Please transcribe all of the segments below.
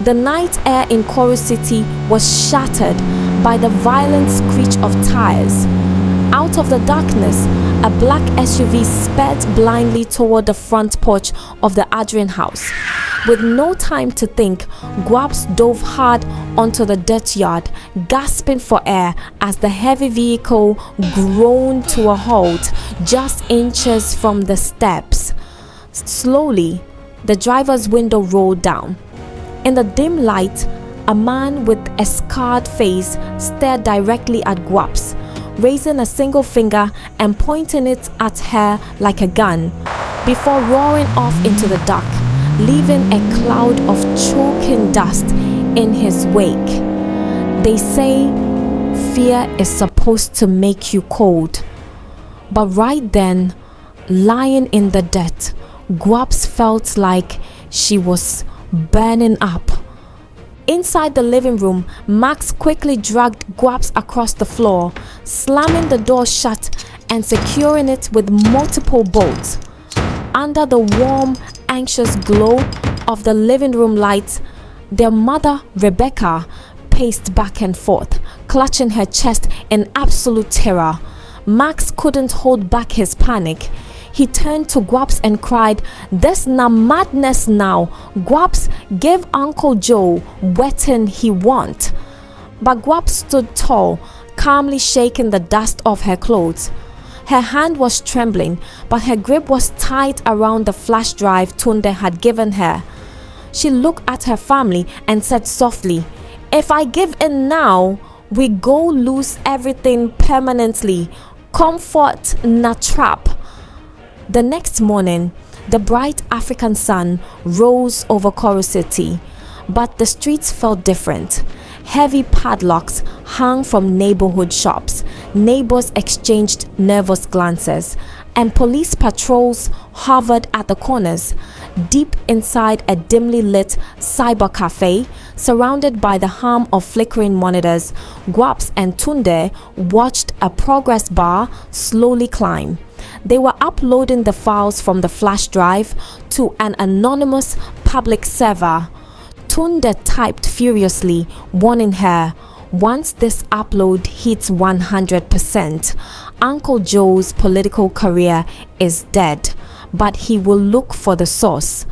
The night air in Koro City was shattered by the violent screech of tires. Out of the darkness, a black SUV sped blindly toward the front porch of the Adrian house. With no time to think, Guaps dove hard onto the dirt yard, gasping for air as the heavy vehicle groaned to a halt just inches from the steps. Slowly, the driver's window rolled down. In the dim light, a man with a scarred face stared directly at Guaps, raising a single finger and pointing it at her like a gun, before roaring off into the dark, leaving a cloud of choking dust in his wake. They say fear is supposed to make you cold. But right then, lying in the dirt, Guaps felt like she was burning up. Inside the living room, Max quickly dragged Guaps across the floor, slamming the door shut and securing it with multiple bolts. Under the warm, anxious glow of the living room lights, their mother, Rebecca, paced back and forth, clutching her chest in absolute terror. Max couldn't hold back his panic. He turned to Guaps and cried, "This na madness now. Guaps, give Uncle Joe wetin he want." But Guaps stood tall, calmly shaking the dust off her clothes. Her hand was trembling, but her grip was tight around the flash drive Tunde had given her. She looked at her family and said softly, "If I give in now, we go lose everything permanently. Comfort na trap." The next morning, the bright African sun rose over Koro City, but the streets felt different. Heavy padlocks hung from neighborhood shops, neighbors exchanged nervous glances, and police patrols hovered at the corners. Deep inside a dimly lit cyber cafe, surrounded by the hum of flickering monitors, Guaps and Tunde watched a progress bar slowly climb. They were uploading the files from the flash drive to an anonymous public server. Tunde typed furiously, warning her, "Once this upload hits 100%, Uncle Joe's political career is dead, but he will look for the source."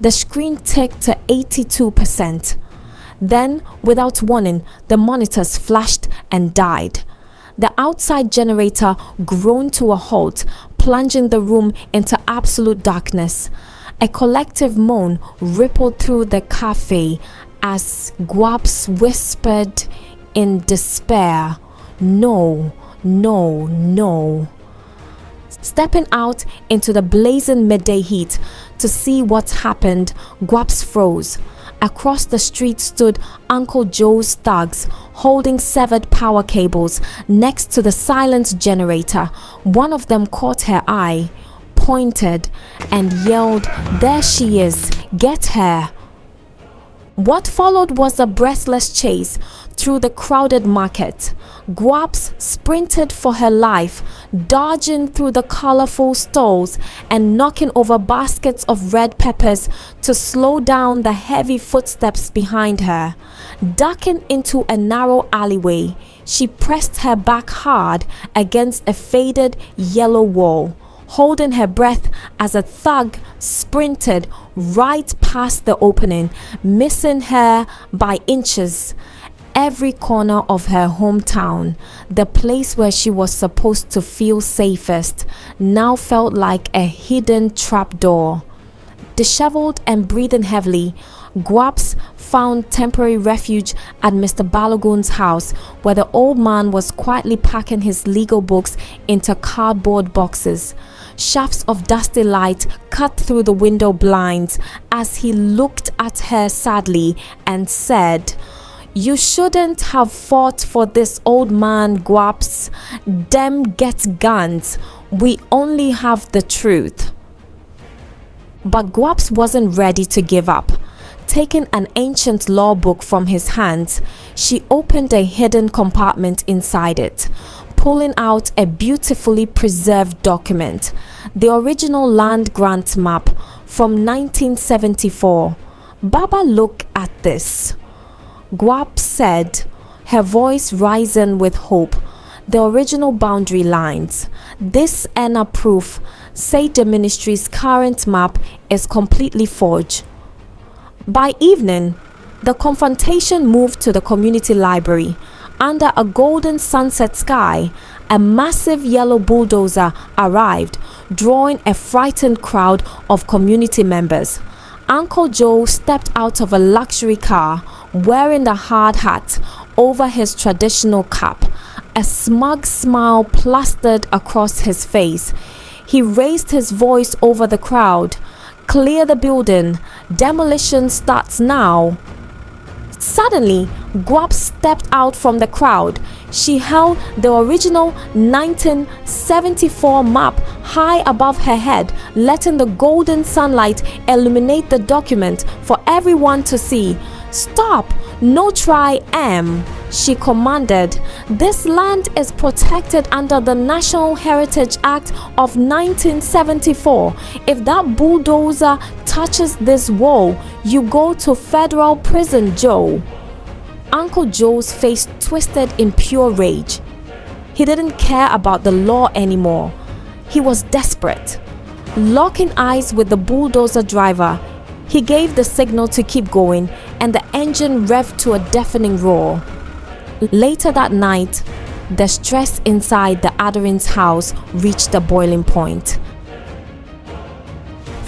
The screen ticked to 82%. Then, without warning, the monitors flashed and died. The outside generator groaned to a halt, plunging the room into absolute darkness. A collective moan rippled through the cafe as Guaps whispered in despair, "No, no, no." Stepping out into the blazing midday heat to see what happened, Guaps froze. Across the street stood Uncle Joe's thugs, holding severed power cables next to the silent generator. One of them caught her eye, pointed, and yelled, "There she is, get her." What followed was a breathless chase through the crowded market. Guaps sprinted for her life, dodging through the colorful stalls and knocking over baskets of red peppers to slow down the heavy footsteps behind her. Ducking into a narrow alleyway, she pressed her back hard against a faded yellow wall, holding her breath as a thug sprinted right past the opening, missing her by inches. Every corner of her hometown, the place where she was supposed to feel safest, now felt like a hidden trapdoor. Disheveled and breathing heavily, Guaps found temporary refuge at Mr. Balogun's house, where the old man was quietly packing his legal books into cardboard boxes. Shafts of dusty light cut through the window blinds as he looked at her sadly and said, "You shouldn't have fought for this old man, Guaps. Them get guns. We only have the truth." But Guaps wasn't ready to give up. Taking an ancient law book from his hands, she opened a hidden compartment inside it, pulling out a beautifully preserved document, the original land grant map from 1974. Baba, look at this, Guap said, her voice rising with hope. The original boundary lines. This Enna proof say the ministry's current map is completely forged. By evening, the confrontation moved to the community library. Under a golden sunset sky, a massive yellow bulldozer arrived, drawing a frightened crowd of community members. Uncle Joe stepped out of a luxury car, wearing a hard hat over his traditional cap, a smug smile plastered across his face. He raised his voice over the crowd. Clear the building. Demolition starts now. Suddenly, Guap stepped out from the crowd. She held the original 1974 map high above her head, letting the golden sunlight illuminate the document for everyone to see. Stop! No try M, she commanded. This land is protected under the National Heritage Act of 1974. If that bulldozer touches this wall, you go to federal prison, Joe. Uncle Joe's face twisted in pure rage. He didn't care about the law anymore. He was desperate. Locking eyes with the bulldozer driver, he gave the signal to keep going, and the engine revved to a deafening roar. Later that night, the stress inside the Adderings house reached a boiling point.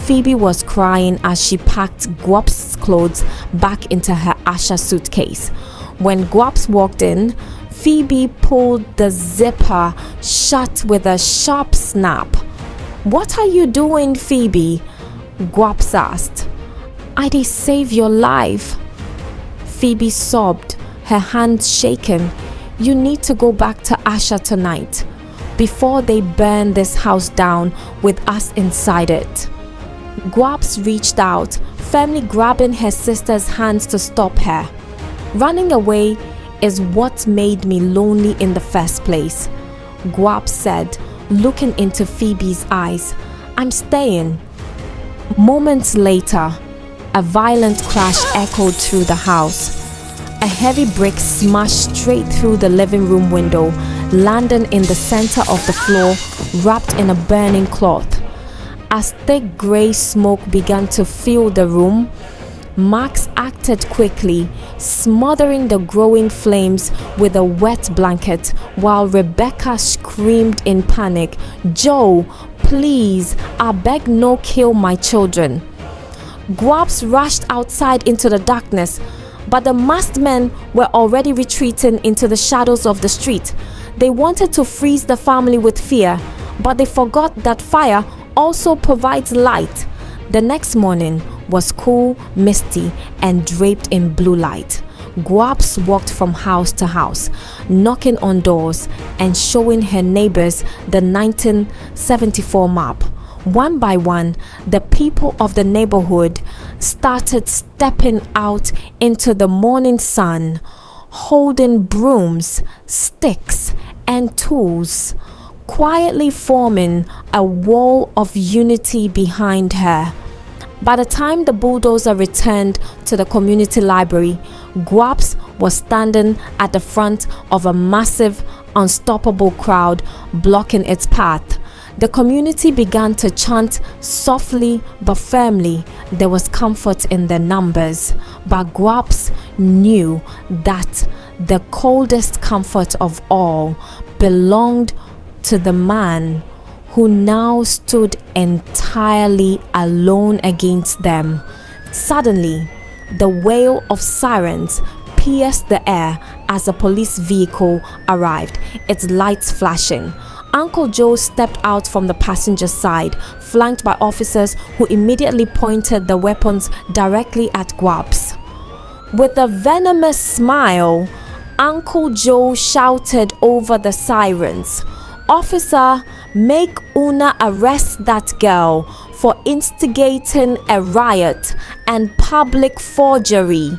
Phoebe was crying as she packed Guap's clothes back into her Asha suitcase. When Guaps walked in, Phoebe pulled the zipper shut with a sharp snap. "What are you doing, Phoebe?" Guaps asked. "I did save your life." Phoebe sobbed, her hands shaking. "You need to go back to Asha tonight, before they burn this house down with us inside it." Guaps reached out, firmly grabbing her sister's hands to stop her. "Running away is what made me lonely in the first place," Guap said, looking into Phoebe's eyes. "I'm staying." Moments later, a violent crash echoed through the house. A heavy brick smashed straight through the living room window, landing in the center of the floor, wrapped in a burning cloth. As thick gray smoke began to fill the room, Max acted quickly, smothering the growing flames with a wet blanket, while Rebecca screamed in panic, "Joe, please, I beg no kill my children." Guaps rushed outside into the darkness, but the masked men were already retreating into the shadows of the street. They wanted to freeze the family with fear, but they forgot that fire also provides light. The next morning was cool, misty, and draped in blue light. Guaps walked from house to house, knocking on doors and showing her neighbors the 1974 map. One by one, the people of the neighborhood started stepping out into the morning sun, holding brooms, sticks, and tools, quietly forming a wall of unity behind her. By the time the bulldozer returned to the community library, Guaps was standing at the front of a massive, unstoppable crowd blocking its path. The community began to chant softly but firmly. There was comfort in their numbers, but Guaps knew that the coldest comfort of all belonged to the man who now stood entirely alone against them. Suddenly, the wail of sirens pierced the air as a police vehicle arrived, its lights flashing. Uncle Joe stepped out from the passenger side, flanked by officers who immediately pointed their weapons directly at Guaps. With a venomous smile, Uncle Joe shouted over the sirens, "Officer, make Una arrest that girl for instigating a riot and public forgery."